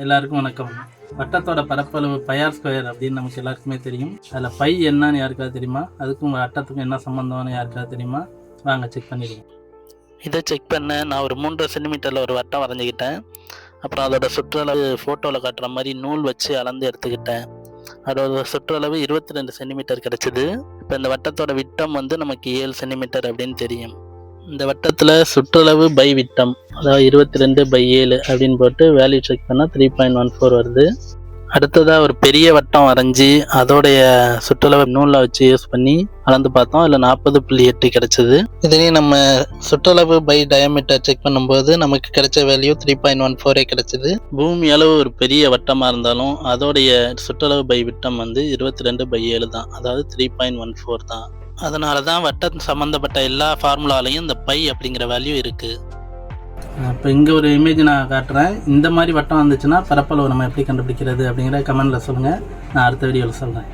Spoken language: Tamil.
எல்லாருக்கும் வணக்கம். வட்டத்தோட பரப்பளவு பையார் ஸ்கொயர் அப்படின்னு நமக்கு எல்லாருக்குமே தெரியும். அதில் பை என்னன்னு யாருக்காவது தெரியுமா? அதுக்கும் உங்கள் வட்டத்துக்கும் என்ன சம்மந்தம்னு யாருக்காவது தெரியுமா? வாங்க செக் பண்ணிடுவோம். இதை செக் பண்ண நான் ஒரு 3 சென்டிமீட்டரில் ஒரு வட்டம் வரைஞ்சிக்கிட்டேன். அப்புறம் அதோட சுற்றளவு ஃபோட்டோவில் காட்டுற மாதிரி நூல் வச்சு அளந்து எடுத்துக்கிட்டேன். அதோட சுற்றளவு 22 சென்டிமீட்டர் கிடச்சிது. இப்போ இந்த வட்டத்தோட விட்டம் நமக்கு 7 சென்டிமீட்டர் அப்படின்னு தெரியும். இந்த வட்டத்தில் சுற்றளவு பை விட்டம், அதாவது 22/7 அப்படின்னு போட்டு வேல்யூ செக் பண்ணால் 3.14 வருது. அடுத்ததாக ஒரு பெரிய வட்டம் வரைஞ்சி அதோடைய சுற்றளவு நூலில் வச்சு யூஸ் பண்ணி அளந்து பார்த்தோம். அதில் 40.8 கிடச்சிது. இதுலேயும் நம்ம சுற்றளவு பை டயாமீட்டர் செக் பண்ணும்போது நமக்கு கிடைச்ச வேல்யூ 3.14 கிடச்சிது. பூமி அளவு ஒரு பெரிய வட்டமாக இருந்தாலும் அதோடைய சுற்றளவு பை விட்டம் 22/7 தான், அதாவது 3.14 தான். அதனால தான் வட்டம் சம்மந்தப்பட்ட எல்லா ஃபார்முலாலையும் இந்த பை அப்படிங்கிற வேல்யூ இருக்குது. இப்போ இங்கே ஒரு இமேஜ் நான் காட்டுறேன். இந்த மாதிரி வட்டம் வந்துச்சுன்னா பரப்பளவு நம்ம எப்படி கண்டுபிடிக்கிறது அப்படிங்கிற கமெண்டில் சொல்லுங்கள். நான் அடுத்த வீடியோவில் சொல்கிறேன்.